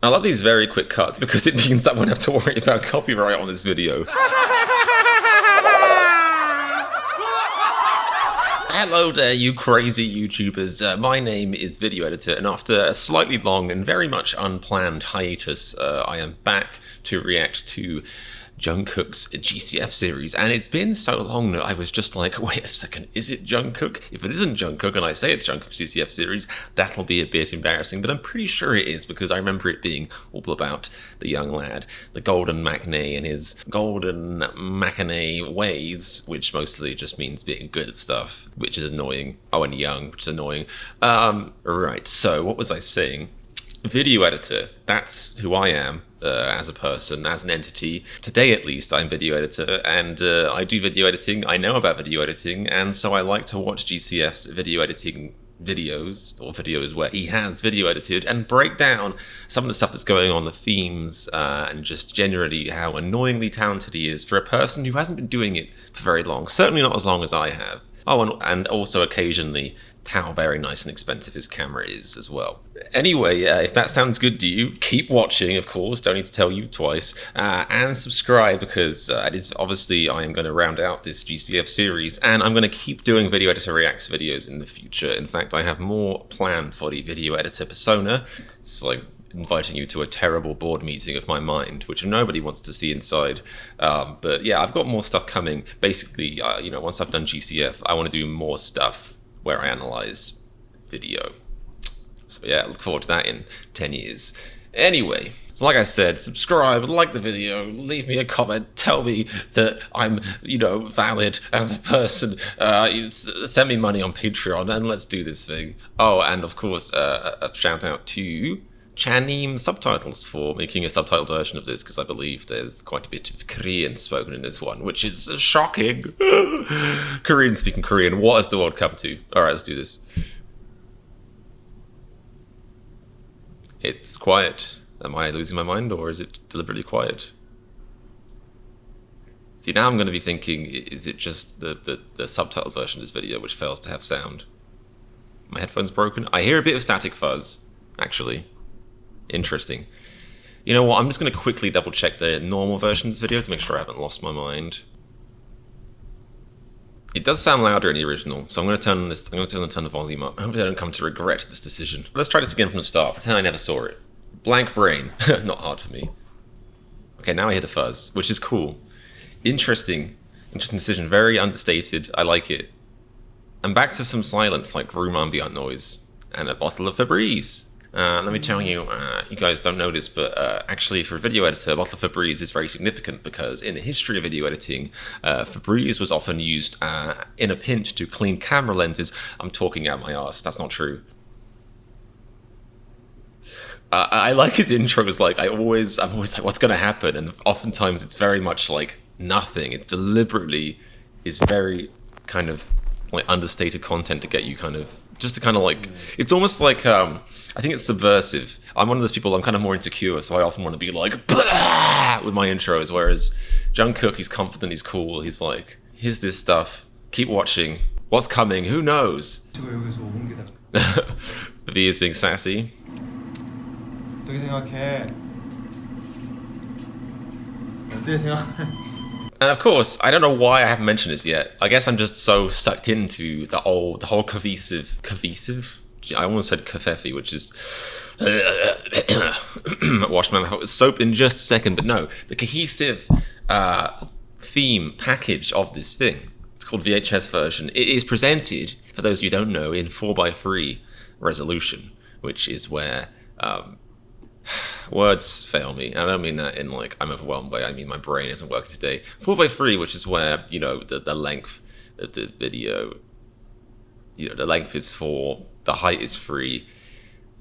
I love these very quick cuts because it means I won't have to worry about copyright on this video. Hello there, you crazy YouTubers. My name is Video Editor, and after a slightly long and very much unplanned hiatus, I am back to react to Jungkook's GCF series, and it's been so long that I was just like, wait a second, is it Jungkook? If it isn't Jungkook and I say it's Jungkook's GCF series, that'll be a bit embarrassing, but I'm pretty sure it is because I remember it being all about the young lad, the golden matinee and his golden matinee ways, which mostly just means being good at stuff, which is annoying. Oh, and young, which is annoying. Right, so what was I saying? Video editor, that's who I am. As a person, as an entity. Today at least I'm video editor, and I do video editing. I know about video editing, and so I like to watch GCF's video editing videos, or videos where he has video edited, and break down some of the stuff that's going on, the themes, and just generally how annoyingly talented he is for a person who hasn't been doing it for very long. Certainly not as long as I have. Oh, and also occasionally how very nice and expensive his camera is as well. Anyway, if that sounds good to you, keep watching, of course, don't need to tell you twice, and subscribe because it is obviously I am going to round out this GCF series, and I'm going to keep doing Video Editor Reacts videos in the future. In fact, I have more planned for the Video Editor persona. It's like inviting you to a terrible board meeting of my mind, which nobody wants to see inside. But yeah, I've got more stuff coming. Basically, you know, once I've done GCF, I want to do more stuff where I analyze video. So yeah, look forward to that in 10 years. Anyway, so like I said, subscribe, like the video, leave me a comment, tell me that I'm, you know, valid as a person, send me money on Patreon, and let's do this thing. Oh, and of course, a shout out to Chanim Subtitles for making a subtitled version of this, because I believe there's quite a bit of Korean spoken in this one, which is shocking. Korean speaking Korean, what has the world come to? Alright, let's do this. It's quiet. Am I losing my mind, or is it deliberately quiet? See, now I'm going to be thinking, is it just the subtitled version of this video which fails to have sound? My headphone's broken? I hear a bit of static fuzz, actually. Interesting. You know what, I'm just going to quickly double check the normal version of this video to make sure I haven't lost my mind. It does sound louder in the original, so I'm going to turn the volume up. I hope I don't come to regret this decision. Let's try this again from the start, pretend I never saw it. Blank brain, not hard for me. Okay, now I hear the fuzz, which is cool. Interesting decision, very understated, I like it. And back to some silence, like room ambient noise, and a bottle of Febreze. Let me tell you, you guys don't know this, but actually for a video editor, a bottle of Febreze is very significant because in the history of video editing, Febreze was often used in a pinch to clean camera lenses. I'm talking out my arse, that's not true. I like his intros, like I'm always like, what's gonna happen? And oftentimes it's very much like nothing. It deliberately is very kind of like understated content to get you kind of, just to kind of like, it's almost like, I think it's subversive. I'm one of those people, I'm kind of more insecure, so I often want to be like, blah! With my intros, whereas Jungkook, he's confident, he's cool, he's like, here's this stuff, keep watching, what's coming, who knows? V is being sassy. And of course, I don't know why I haven't mentioned this yet. I guess I'm just so sucked into the whole cohesive? I almost said kafefi, which is wash my mouth with soap in just a second, but no, the cohesive theme package of this thing. It's called VHS version. It is presented, for those of you who don't know, in 4:3 resolution, which is where words fail me. I don't mean that in like I'm overwhelmed by, I mean my brain isn't working today. 4:3, which is where, you know, the length of the video, you know, the length is 4, the height is 3,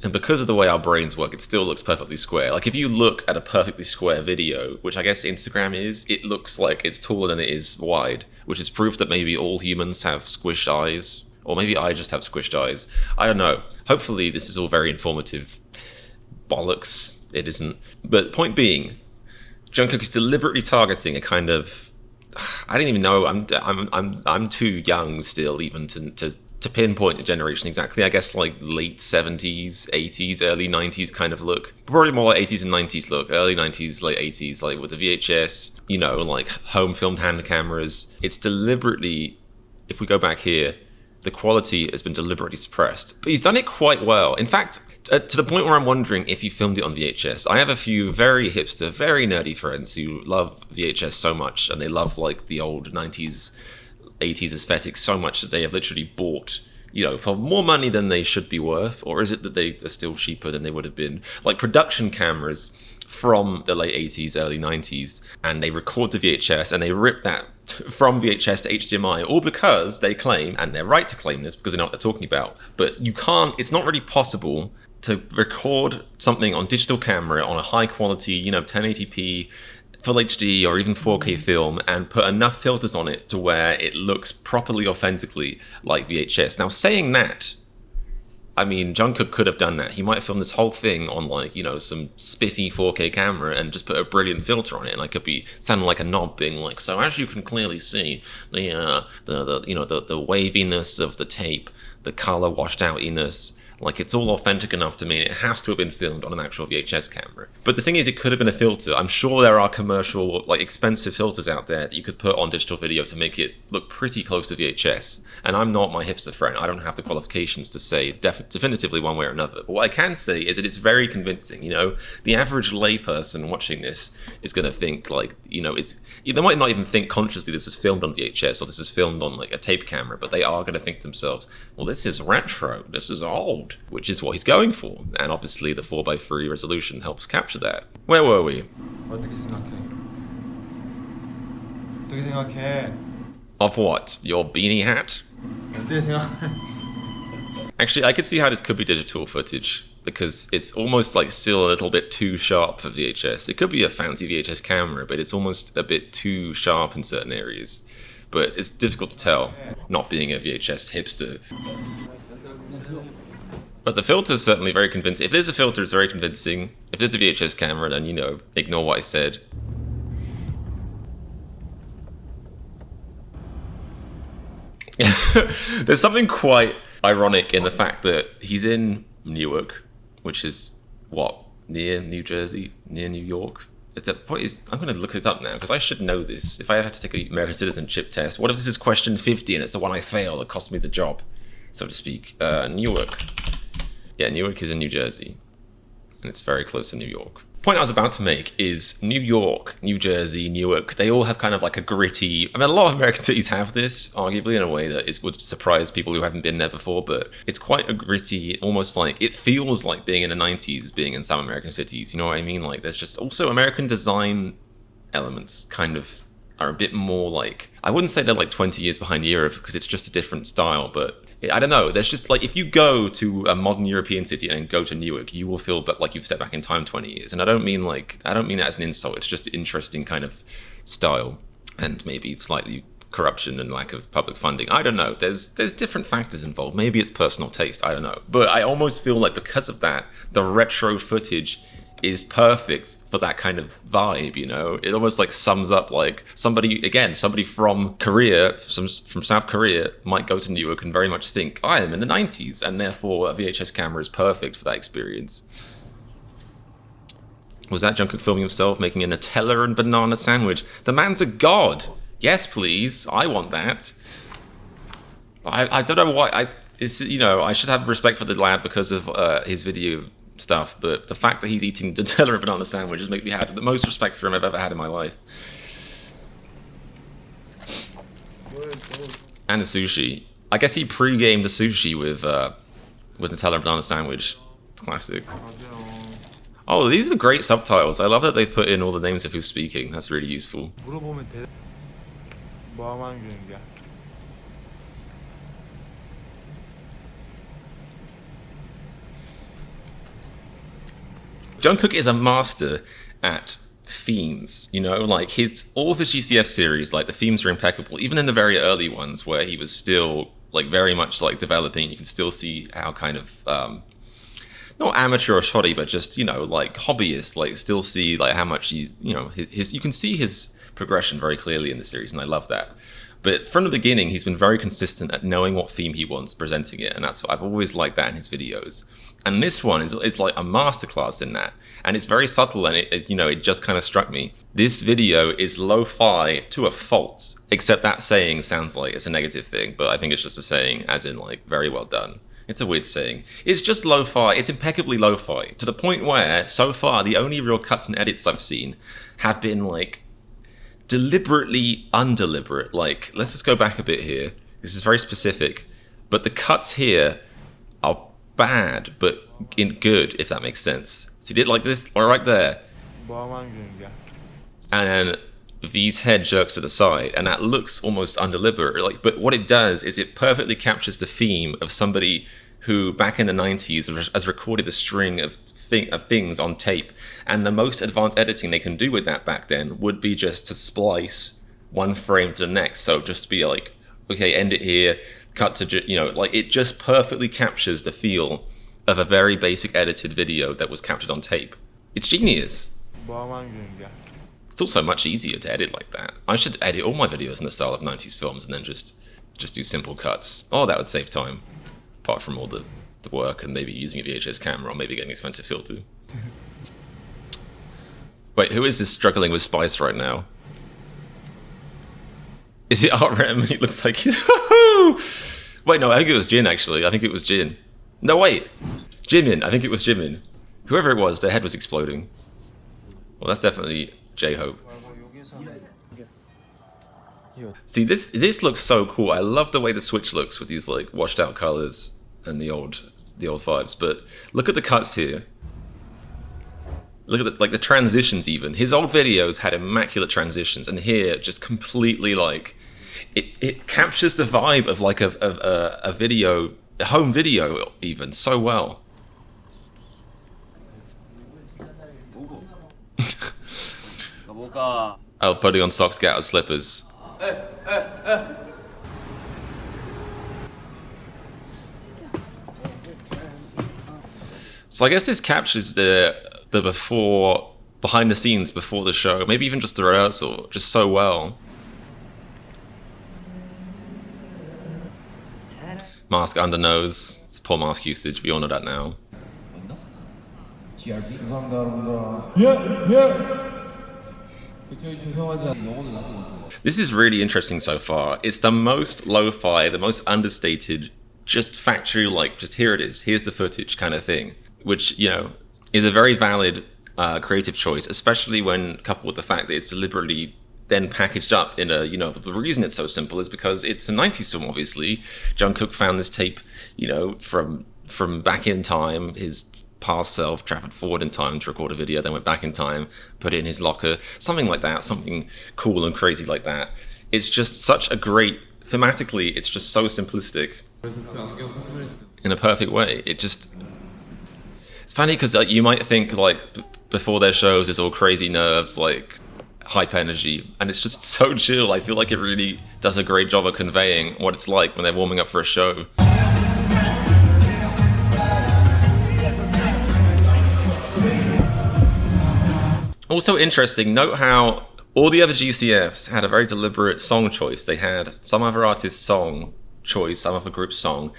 and because of the way our brains work, it still looks perfectly square. Like if you look at a perfectly square video, which I guess Instagram is, it looks like it's taller than it is wide, which is proof that maybe all humans have squished eyes, or maybe I just have squished eyes. I don't know. Hopefully this is all very informative. Bollocks, it isn't. But point being, Jungkook is deliberately targeting a kind of, I don't even know, I'm too young still even to to pinpoint the generation exactly, I guess like late 70s, 80s, early 90s kind of look. Probably more like 80s and 90s look, early 90s, late 80s, like with the VHS, you know, like home filmed hand cameras. It's deliberately, if we go back here, the quality has been deliberately suppressed. But he's done it quite well. In fact, to the point where I'm wondering if he filmed it on VHS. I have a few very hipster, very nerdy friends who love VHS so much, and they love like the old 90s, 80s aesthetics so much that they have literally bought, you know, for more money than they should be worth, or is it that they are still cheaper than they would have been, like production cameras from the late 80s, early 90s, and they record the VHS and they rip that from VHS to HDMI, all because they claim, and they're right to claim this because they know what they're talking about, but you can't, it's not really possible to record something on digital camera on a high quality, you know, 1080p, Full HD or even 4K film and put enough filters on it to where it looks properly authentically like VHS. Now saying that, I mean, Jungkook could have done that. He might have filmed this whole thing on like, you know, some spiffy 4K camera and just put a brilliant filter on it, and I could be sounding like a knob, being like, so as you can clearly see, the waviness of the tape, the color washed outiness, like it's all authentic enough to me. It has to have been filmed on an actual VHS camera. But the thing is, it could have been a filter. I'm sure there are commercial, like expensive filters out there that you could put on digital video to make it look pretty close to VHS. And I'm not my hipster friend. I don't have the qualifications to say definitively one way or another. But what I can say is that it's very convincing. You know, the average layperson watching this is going to think like, you know, they might not even think consciously this was filmed on VHS or this was filmed on like a tape camera, but they are going to think to themselves, well, this is retro, this is old, which is what he's going for. And obviously the 4:3 resolution helps capture that. Where were we? 어떻게 생각해? 어떻게 생각해? Of what? Your beanie hat? 어떻게 생각해? Actually, I could see how this could be digital footage, because it's almost like still a little bit too sharp for VHS. It could be a fancy VHS camera, but it's almost a bit too sharp in certain areas. But it's difficult to tell, not being a VHS hipster. But the filter's certainly very convincing. If there's a filter, it's very convincing. If it's a VHS camera, then, you know, ignore what I said. There's something quite ironic in the fact that he's in Newark, which is, what, near New Jersey, near New York? I'm going to look it up now, because I should know this. If I had to take an American citizenship test, what if this is question 50 and it's the one I fail that cost me the job, so to speak? Newark. Yeah, Newark is in New Jersey, and it's very close to New York. The point I was about to make is New York, New Jersey, Newark, they all have kind of like a gritty, I mean, a lot of American cities have this, arguably, in a way that would surprise people who haven't been there before, but it's quite a gritty, almost like, it feels like being in the 90s, being in some American cities, you know what I mean? Like, there's just also American design elements kind of are a bit more like, I wouldn't say they're like 20 years behind Europe, because it's just a different style, but I don't know, there's just like, if you go to a modern European city and go to Newark, you will feel like you've stepped back in time 20 years. And I don't mean that as an insult, it's just an interesting kind of style, and maybe slightly corruption and lack of public funding. I don't know, there's different factors involved. Maybe it's personal taste, I don't know. But I almost feel like because of that, the retro footage is perfect for that kind of vibe, you know? It almost like sums up like somebody from Korea, from South Korea might go to Newark and very much think, I am in the 90s, and therefore a VHS camera is perfect for that experience. Was that Jungkook filming himself making a Nutella and banana sandwich? The man's a god! Yes, please, I want that. I don't know why, I should have respect for the lad because of his video stuff, but the fact that he's eating Nutella and banana sandwiches makes me have the most respect for him I've ever had in my life. And the sushi. I guess he pre-gamed the sushi with Nutella and banana sandwich. It's classic. Oh, these are great subtitles. I love that they put in all the names of who's speaking. That's really useful. Jungkook is a master at themes, you know, like all of his GCF series, like the themes are impeccable, even in the very early ones where he was still like very much like developing. You can still see how kind of not amateur or shoddy, but just, you know, like hobbyist, like still see like how much he's, you know, you can see his progression very clearly in the series, and I love that. But from the beginning, he's been very consistent at knowing what theme he wants, presenting it, and that's what I've always liked that in his videos. And this one is like a masterclass in that, and it's very subtle, and it just kind of struck me. This video is lo-fi to a fault, except that saying sounds like it's a negative thing, but I think it's just a saying, as in like very well done. It's a weird saying. It's just lo-fi. It's impeccably lo-fi to the point where so far the only real cuts and edits I've seen have been like deliberately undeliberate. Like, let's just go back a bit here. This is very specific, but the cuts here are bad, but in good, if that makes sense. So he did like this, right there, and then V's head jerks to the side, and that looks almost undeliberate. Like, but what it does is it perfectly captures the theme of somebody who, back in the 90s, has recorded a string of things on tape, and the most advanced editing they can do with that back then would be just to splice one frame to the next. So just to be like, okay, end it here, cut to, like it just perfectly captures the feel of a very basic edited video that was captured on tape. It's genius. It's also much easier to edit like that. I should edit all my videos in the style of 90s films and then just do simple cuts. Oh, that would save time, apart from all the work and maybe using a VHS camera or maybe getting an expensive filter. Wait, who is this struggling with spice right now? Is it RM? He looks like he's... Wait, no, I think it was Jin, actually. I think it was Jin. No, wait. Jimin. I think it was Jimin. Whoever it was, their head was exploding. Well, that's definitely J-Hope. See, this looks so cool. I love the way the Switch looks with these like washed out colors and the old vibes. But look at the cuts here. Look at the transitions even. His old videos had immaculate transitions, and here just completely like it captures the vibe of like a video, a home video even so well. Oh, putting on socks, get out of slippers. So I guess this captures the behind the scenes before the show, maybe even just the rehearsal, just so well. Mask under nose. It's poor mask usage, we all know that now. This is really interesting so far. It's the most lo-fi, the most understated, just factory, like, just here it is, here's the footage kind of thing. Which, is a very valid creative choice, especially when coupled with the fact that it's deliberately then packaged up in a, the reason it's so simple is because it's a 90s film, obviously. Jungkook found this tape, from back in time, his past self traveled forward in time to record a video, then went back in time, put it in his locker, something like that, something cool and crazy like that. It's just such a great, thematically, it's just so simplistic in a perfect way. It's funny because you might think like before their shows it's all crazy nerves, like hype energy, and it's just so chill. I feel like it really does a great job of conveying what it's like when they're warming up for a show. Also interesting, note how all the other GCFs had a very deliberate song choice. They had some other artist's song choice, some other group's song,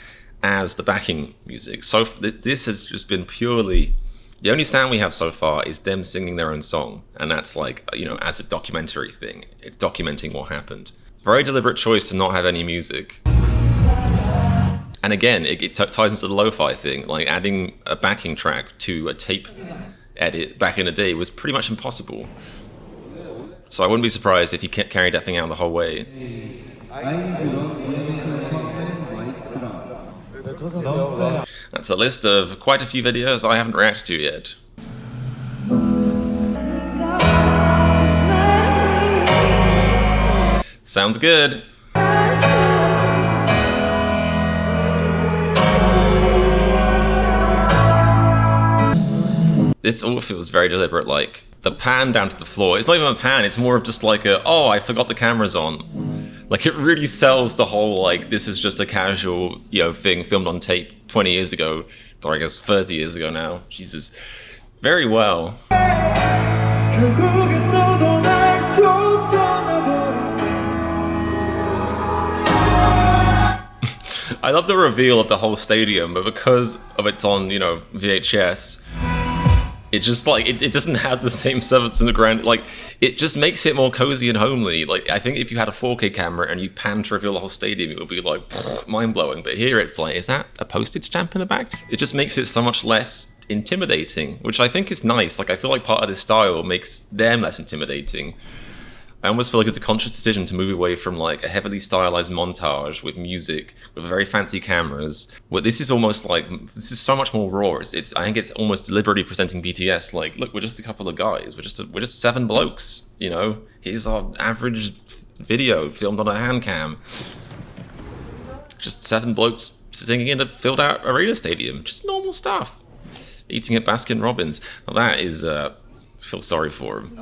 as the backing music. So this has just been purely, the only sound we have so far is them singing their own song, and that's like, as a documentary thing. It's documenting what happened. Very deliberate choice to not have any music. And again, it ties into the lo-fi thing, like adding a backing track to a tape edit back in the day was pretty much impossible. So I wouldn't be surprised if he carried that thing out the whole way. That's a list of quite a few videos I haven't reacted to yet. Sounds good. This all feels very deliberate, like the pan down to the floor. It's not even a pan, it's more of just like oh, I forgot the camera's on. Like it really sells the whole, like, this is just a casual, thing filmed on tape 20 years ago, or I guess 30 years ago now. Jesus. Very well. I love the reveal of the whole stadium, but because of it's on, you know, VHS, it just like it doesn't have the same substance in the ground. Like it just makes it more cozy and homely. Like I think if you had a 4K camera and you pan to reveal the whole stadium, it would be like mind blowing. But here it's like, is that a postage stamp in the back? It just makes it so much less intimidating, which I think is nice. Like I feel like part of this style makes them less intimidating. I almost feel like it's a conscious decision to move away from like a heavily stylized montage with music, with very fancy cameras. But this is almost like, this is so much more raw. It's I think it's almost deliberately presenting BTS like, look, we're just a couple of guys. We're just 7 blokes, you know? Here's our average video filmed on a hand cam. Just 7 blokes singing in a filled out arena stadium. Just normal stuff. Eating at Baskin Robbins. Well, that is, I feel sorry for him.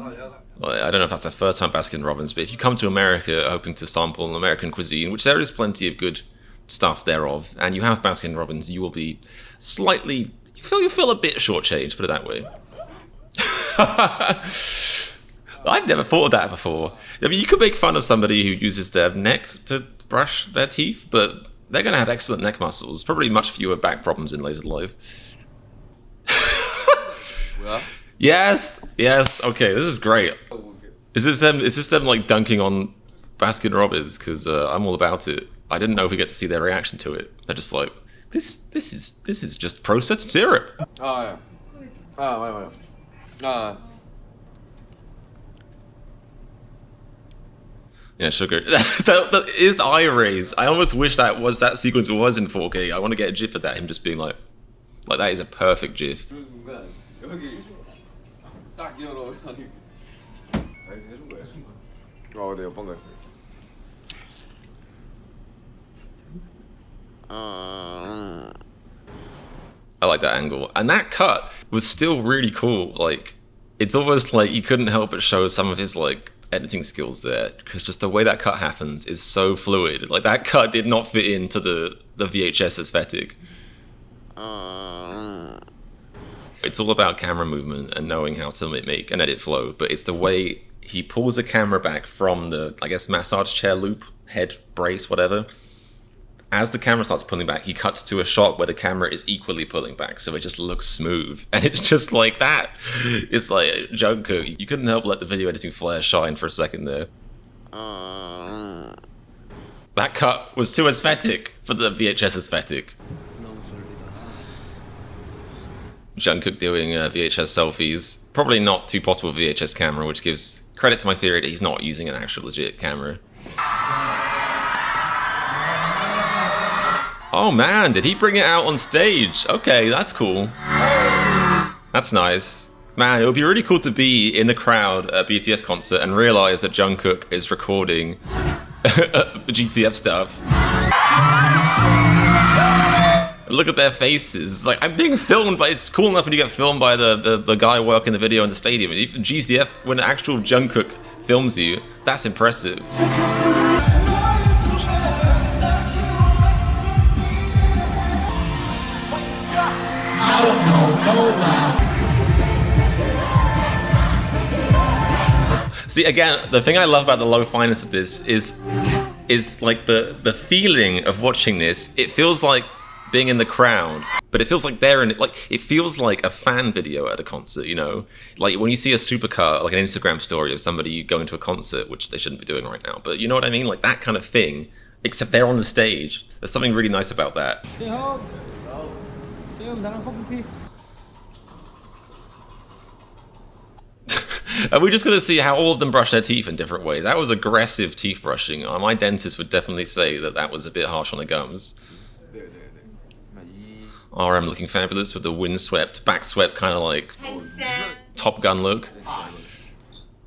I don't know if that's their first time Baskin Robbins, but if you come to America hoping to sample American cuisine, which there is plenty of good stuff thereof, and you have Baskin Robbins, you will be slightly, you feel a bit shortchanged, put it that way. I've never thought of that before. I mean, you could make fun of somebody who uses their neck to brush their teeth, but they're going to have excellent neck muscles, probably much fewer back problems in later life. Yes, okay, this is great. Is this them like dunking on Baskin Robbins? Because I'm all about it. I didn't know if we get to see their reaction to it. They're just like, this is just processed syrup. Oh yeah. Oh wait. Yeah, sugar. that is eye raise. I almost wish that sequence was in 4K. I want to get a GIF of that. Him just being like that is a perfect GIF. 딱 열어. 해준 거야. 네, 몇 번 갔어요. I like that angle. And that cut was still really cool. Like, it's almost like you couldn't help but show some of his, like, editing skills there. Because just the way that cut happens is so fluid. Like, that cut did not fit into the VHS aesthetic. It's all about camera movement and knowing how to make an edit flow, but it's the way he pulls the camera back from the, I guess, massage chair loop, head brace, whatever. As the camera starts pulling back, he cuts to a shot where the camera is equally pulling back, so it just looks smooth. And it's just like that. It's like Jungkook. You couldn't help but let the video editing flair shine for a second there. That cut was too aesthetic for the VHS aesthetic. Jungkook doing VHS selfies. Probably not too possible VHS camera, which gives credit to my theory that he's not using an actual legit camera. Oh man, did he bring it out on stage? Okay, that's cool. That's nice. Man, it would be really cool to be in the crowd at a BTS concert and realize that Jungkook is recording GCF stuff. Look at their faces. It's like, I'm being filmed, but it's cool enough when you get filmed by the guy working the video in the stadium. GCF, when actual Jungkook films you, that's impressive. See, again, the thing I love about the low fineness of this is like the feeling of watching this. It feels like being in the crowd, but it feels like they're in it. Like, it feels like a fan video at a concert, you know? Like when you see a supercar, like an Instagram story of somebody going to a concert, which they shouldn't be doing right now, but you know what I mean? Like that kind of thing, except they're on the stage. There's something really nice about that. Are we just going to see how all of them brush their teeth in different ways? That was aggressive teeth brushing. My dentist would definitely say that that was a bit harsh on the gums. RM looking fabulous with the windswept, backswept kind of like Top Gun look.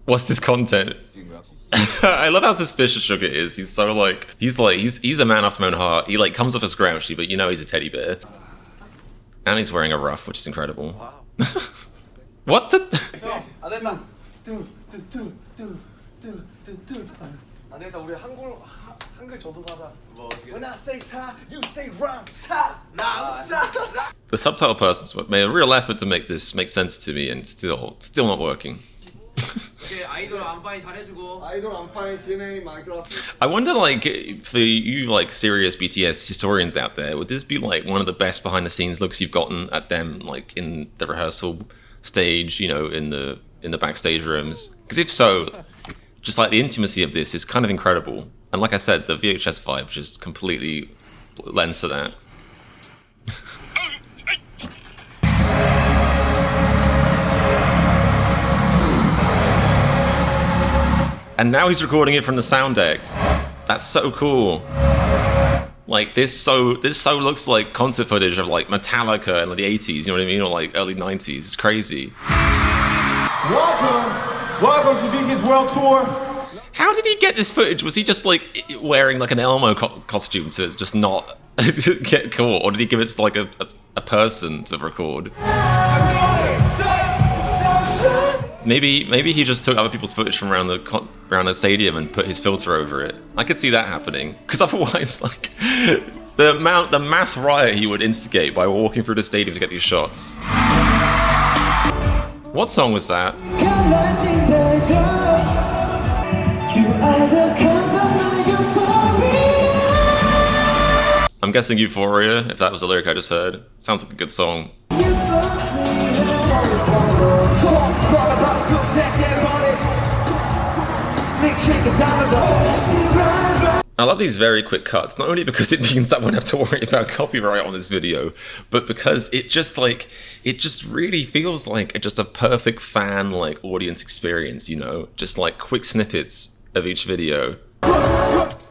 What's this content? I love how suspicious Sugar is. He's so like he's a man after my own heart. He like comes off as grouchy, but you know he's a teddy bear. And he's wearing a ruff, which is incredible. What the? The subtitle persons made a real effort to make this make sense to me, and still not working. 오케이 아이돌 안파이 잘해주고. 아이돌 안파의 DNA 많이 들어왔어. I wonder, like, for you, like, serious BTS historians out there, would this be, like, one of the best behind-the-scenes looks you've gotten at them, like, in the rehearsal stage, you know, in the backstage rooms? Because if so, just, like, the intimacy of this is kind of incredible. And like I said, the VHS vibe just completely lends to that. And now he's recording it from the sound deck. That's so cool. Like this so looks like concert footage of like Metallica in like, the 80s, you know what I mean, or like early 90s. It's crazy. Welcome to BTS World Tour. How did he get this footage? Was he just like wearing like an Elmo costume to just not get caught, or did he give it to like a person to record? Maybe he just took other people's footage from around the stadium and put his filter over it. I could see that happening, because otherwise, like, the mass riot he would instigate by walking through the stadium to get these shots. What song was that? I'm guessing Euphoria, if that was the lyric I just heard. Sounds like a good song. I love these very quick cuts, not only because it means I won't have to worry about copyright on this video, but because it just really feels like just a perfect fan like audience experience, you know, just like quick snippets of each video.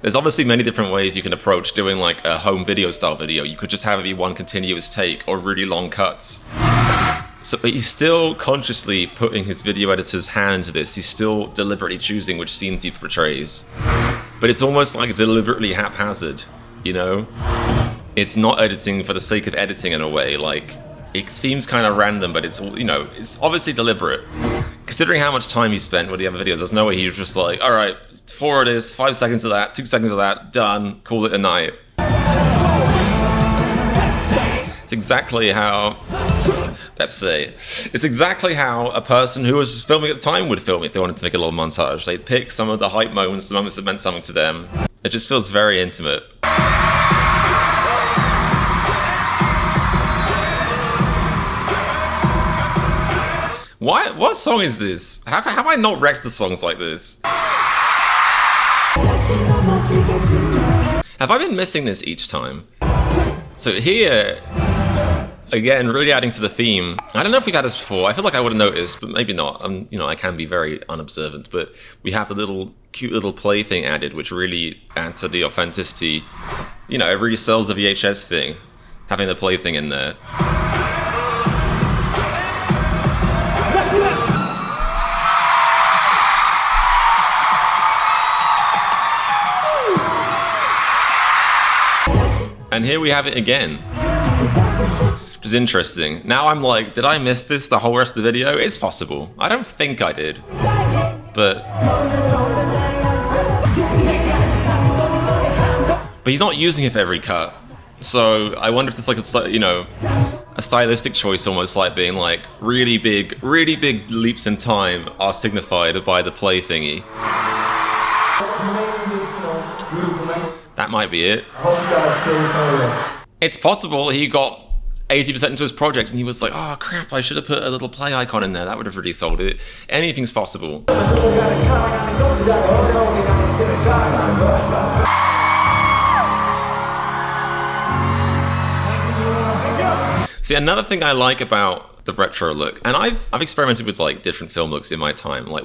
There's obviously many different ways you can approach doing like a home video style video. You could just have it be one continuous take or really long cuts. So, but he's still consciously putting his video editor's hand into this. He's still deliberately choosing which scenes he portrays. But it's almost like deliberately haphazard, you know? It's not editing for the sake of editing in a way. Like, it seems kind of random, but it's, you know, it's obviously deliberate. Considering how much time he spent with the other videos, there's no way he was just like, alright, 4 of this, 5 seconds of that, 2 seconds of that, done, call it a night. It's exactly how... Pepsi. It's exactly how a person who was filming at the time would film if they wanted to make a little montage. They'd pick some of the hype moments, the moments that meant something to them. It just feels very intimate. What song is this? How have I not wrecked the songs like this? Have I been missing this each time? So here... Again, really adding to the theme. I don't know if we've had this before. I feel like I would have noticed, but maybe not. You know, I can be very unobservant, but we have the cute little play thing added, which really adds to the authenticity. You know, it really sells the VHS thing, having the play thing in there. And here we have it again. Which is interesting. Now I'm like, did I miss this the whole rest of the video? It's possible. I don't think I did. But he's not using it for every cut. So I wonder if it's like a, you know, a stylistic choice, almost like being like really big leaps in time are signified by the play thingy. That might be it. I hope you guys feel the same way. It's possible he got 80% into his project and he was like, oh crap, I should have put a little play icon in there. That would have really sold it. Anything's possible. See, another thing I like about the retro look, and I've experimented with like different film looks in my time. Like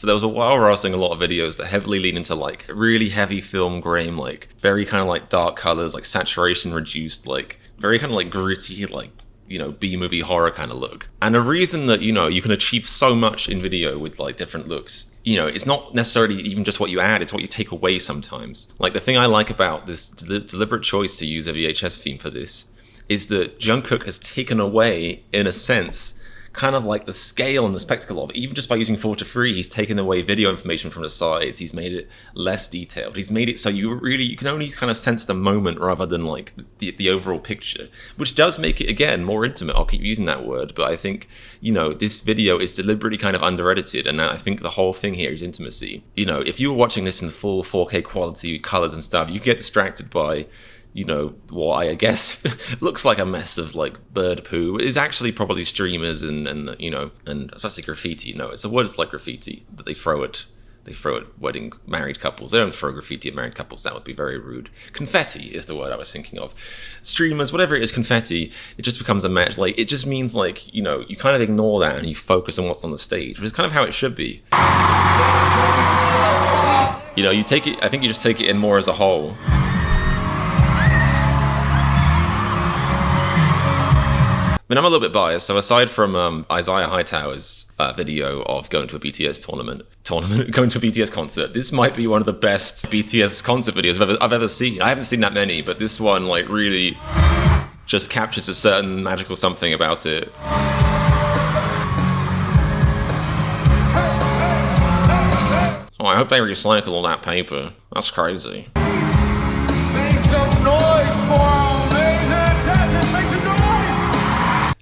there was a while where I was doing a lot of videos that heavily lean into like really heavy film grain, like very kind of like dark colors, like saturation reduced, like very kind of like gritty, like, you know, B-movie horror kind of look. And the reason that, you know, you can achieve so much in video with like different looks, you know, it's not necessarily even just what you add, it's what you take away sometimes. Like the thing I like about this deliberate choice to use a VHS theme for this is that Jungkook has taken away, in a sense, kind of like the scale and the spectacle of it. Even just by using 4 to 3, he's taken away video information from the sides. He's made it less detailed. He's made it so you can only kind of sense the moment rather than like the overall picture, which does make it, again, more intimate. I'll keep using that word, but I think, you know, this video is deliberately kind of under-edited, and I think the whole thing here is intimacy. You know, if you were watching this in full 4K quality, colors and stuff, you get distracted by, you know, what I guess looks like a mess of like bird poo is actually probably streamers and you know, and especially graffiti. No, it's a word, it's like graffiti that they throw at wedding married couples. They don't throw graffiti at married couples. That would be very rude. Confetti is the word I was thinking of. Streamers, whatever it is, confetti, it just becomes a match. Like, it just means like, you know, you kind of ignore that and you focus on what's on the stage, which is kind of how it should be. You know, you take it, I think you just take it in more as a whole. I mean, I'm a little bit biased, so aside from Isaiah Hightower's video of going to a BTS going to a BTS concert, this might be one of the best BTS concert videos I've ever seen. I haven't seen that many, but this one like really just captures a certain magical something about it. Oh, I hope they recycle all that paper. That's crazy. Make some noise for our amazing contestants. Make some noise!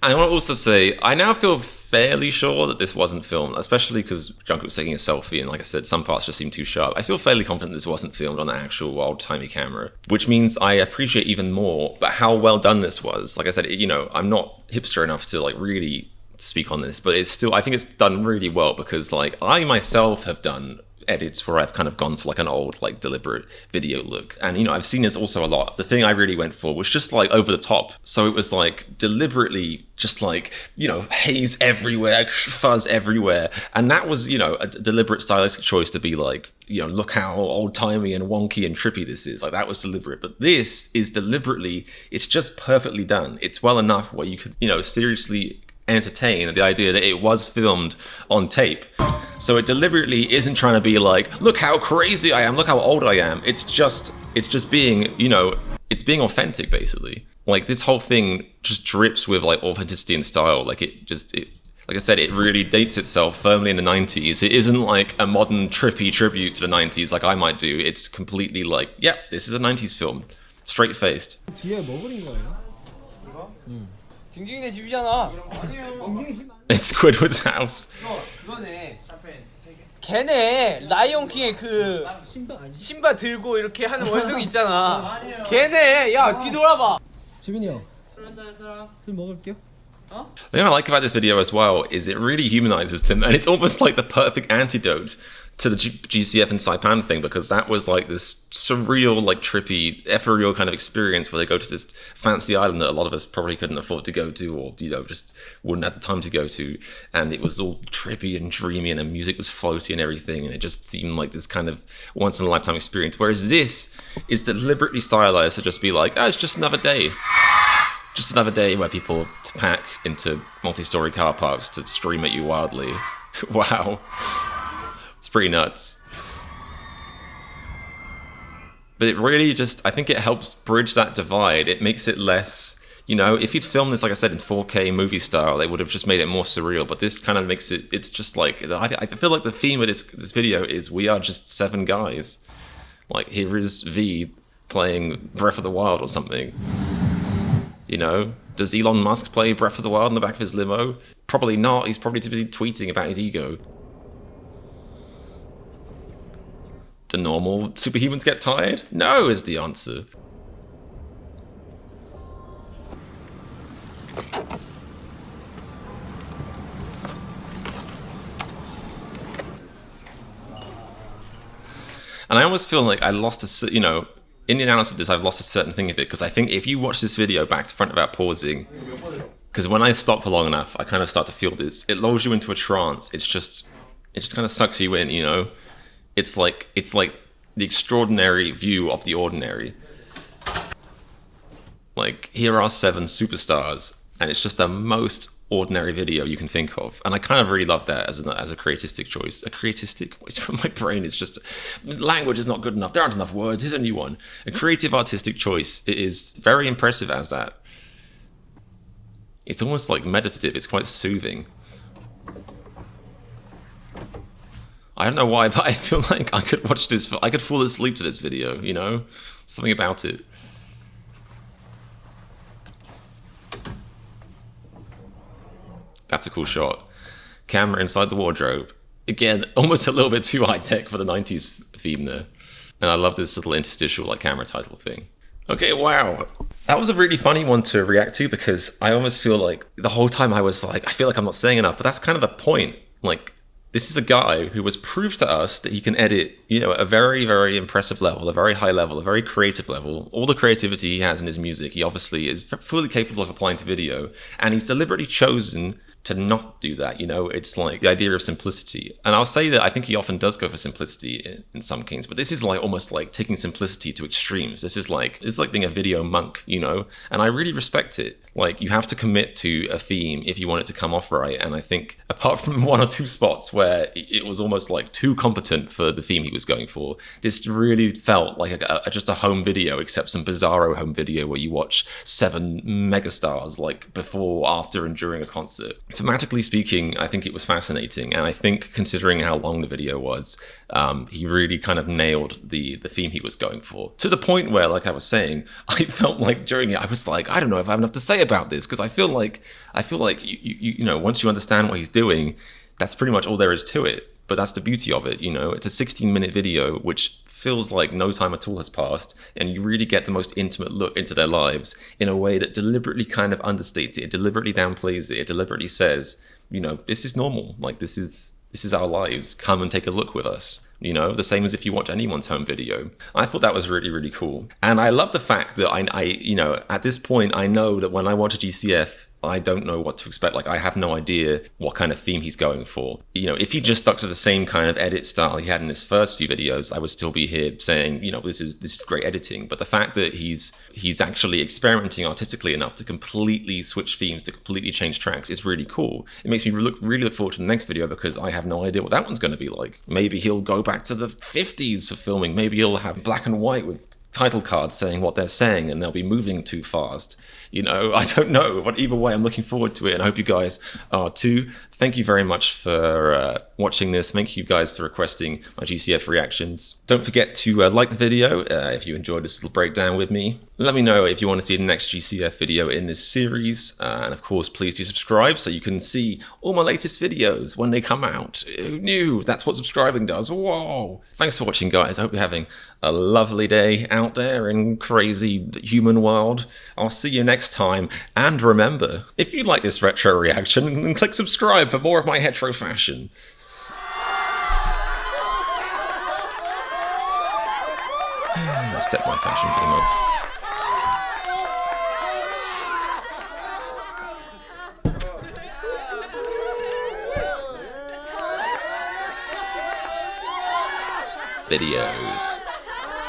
I want to also say, I now feel fairly sure that this wasn't filmed, especially because Jungkook's taking a selfie, and like I said, some parts just seem too sharp. I feel fairly confident this wasn't filmed on an actual old-timey camera, which means I appreciate even more but how well done this was. Like I said, you know, I'm not hipster enough to like really speak on this, but it's still, I think it's done really well, because like I myself have done edits where I've kind of gone for like an old, like deliberate video look, and you know, I've seen this also a lot. The thing I really went for was just like over the top, so it was like deliberately just like, you know, haze everywhere, fuzz everywhere, and that was, you know, a deliberate stylistic choice to be like, you know, look how old-timey and wonky and trippy this is. Like, that was deliberate, but this is deliberately, it's just perfectly done. It's well enough where you could, you know, seriously entertain the idea that it was filmed on tape. So it deliberately isn't trying to be like, look how crazy I am, look how old I am. It's just being, you know, it's being authentic, basically. Like, this whole thing just drips with like authenticity and style. Like, like I said, it really dates itself firmly in the 90s. It isn't like a modern trippy tribute to the 90s like I might do. It's completely like, yeah, this is a 90s film. Straight-faced. 뒤에 뭐 그린 거예요? 징징이네 집이잖아. It's Squidward's house. 그거네. 걔네 라이온킹의 그 신바 들고 이렇게 하는 원숭이 있잖아. 걔네. 야 뒤돌아봐. 재민이 형. 술 먹을게요. The thing I like about this video as well is it really humanizes Tim, and it's almost like the perfect antidote to the GCF and Saipan thing, because that was like this surreal, like trippy, ethereal kind of experience where they go to this fancy island that a lot of us probably couldn't afford to go to, or, you know, just wouldn't have the time to go to, and it was all trippy and dreamy, and the music was floaty and everything, and it just seemed like this kind of once-in-a-lifetime experience, whereas this is deliberately stylized to just be like, oh, it's just another day. Just another day where people pack into multi-story car parks to stream at you wildly. Wow. It's pretty nuts. But it really just, I think it helps bridge that divide. It makes it less, you know, if you'd filmed this, like I said, in 4K movie style, they would have just made it more surreal. But this kind of makes it, it's just like, I feel like the theme of this video is we are just 7 guys. Like, here is V playing Breath of the Wild or something. You know, does Elon Musk play Breath of the Wild in the back of his limo? Probably not. He's probably too busy tweeting about his ego. Do normal superhumans get tired? No, is the answer. And I almost feel like I lost a, you know, in the analysis of this, I've lost a certain thing of it, because I think if you watch this video back to front without pausing, because when I stop for long enough, I kind of start to feel this. It lulls you into a trance. It just kind of sucks you in, you know? It's like the extraordinary view of the ordinary. Like, here are 7 superstars, and it's just the most ordinary video you can think of, and I kind of really love that as a creatistic choice. A creatistic voice from my brain is just, language is not good enough, there aren't enough words, here's a new one. A creative artistic choice. It is very impressive as that. It's almost like meditative, it's quite soothing. I don't know why, but I feel like I could watch this. I could fall asleep to this video. You know, something about it. That's a cool shot. Camera inside the wardrobe. Again, almost a little bit too high tech for the 90s theme there. And I love this little interstitial like camera title thing. Okay, wow. That was a really funny one to react to because I almost feel like the whole time I was like, I feel like I'm not saying enough, but that's kind of the point. Like, this is a guy who has proved to us that he can edit, you know, at a very, very impressive level, a very high level, a very creative level. All the creativity he has in his music, he obviously is fully capable of applying to video, and he's deliberately chosen to not do that. You know, it's like the idea of simplicity. And I'll say that I think he often does go for simplicity in some cases, but this is like almost like taking simplicity to extremes. This is like, it's like being a video monk, you know, and I really respect it. Like, you have to commit to a theme if you want it to come off right. And I think apart from one or two spots where it was almost like too competent for the theme he was going for, this really felt like just a home video, except some bizarro home video where you watch 7 megastars like before, after, and during a concert. Thematically speaking, I think it was fascinating. And I think considering how long the video was, he really kind of nailed the theme he was going for. To the point where, like I was saying, I felt like during it, I was like, I don't know if I have enough to say about this, because I feel like you know, once you understand what he's doing, that's pretty much all there is to it. But that's the beauty of it, you know. It's a 16-minute video which feels like no time at all has passed, and you really get the most intimate look into their lives in a way that deliberately kind of understates it, deliberately downplays it, deliberately says, you know, this is normal, like this is our lives, come and take a look with us. You know, the same as if you watch anyone's home video. I thought that was really, really cool. And I love the fact that I you know, at this point, I know that when I watch a GCF, I don't know what to expect. Like, I have no idea what kind of theme he's going for. You know, if he just stuck to the same kind of edit style he had in his first few videos, I would still be here saying, you know, this is great editing. But the fact that he's actually experimenting artistically enough to completely switch themes, to completely change tracks, is really cool. It makes me really look forward to the next video, because I have no idea what that one's going to be like. Maybe he'll go back to the 50s for filming. Maybe he'll have black and white with title cards saying what they're saying, and they'll be moving too fast. You know, I don't know, but either way, I'm looking forward to it, and I hope you guys are too. Thank you very much for watching this. Thank you guys for requesting my GCF reactions. Don't forget to like the video if you enjoyed this little breakdown with me. Let me know if you want to see the next GCF video in this series, and of course, please do subscribe so you can see all my latest videos when they come out. Who knew? That's what subscribing does. Whoa! Thanks for watching, guys. I hope you're having a lovely day out there in crazy human world. I'll see you next time, and remember, if you like this retro reaction, then click subscribe for more of my hetero fashion. I stepped my fashion game up. Videos.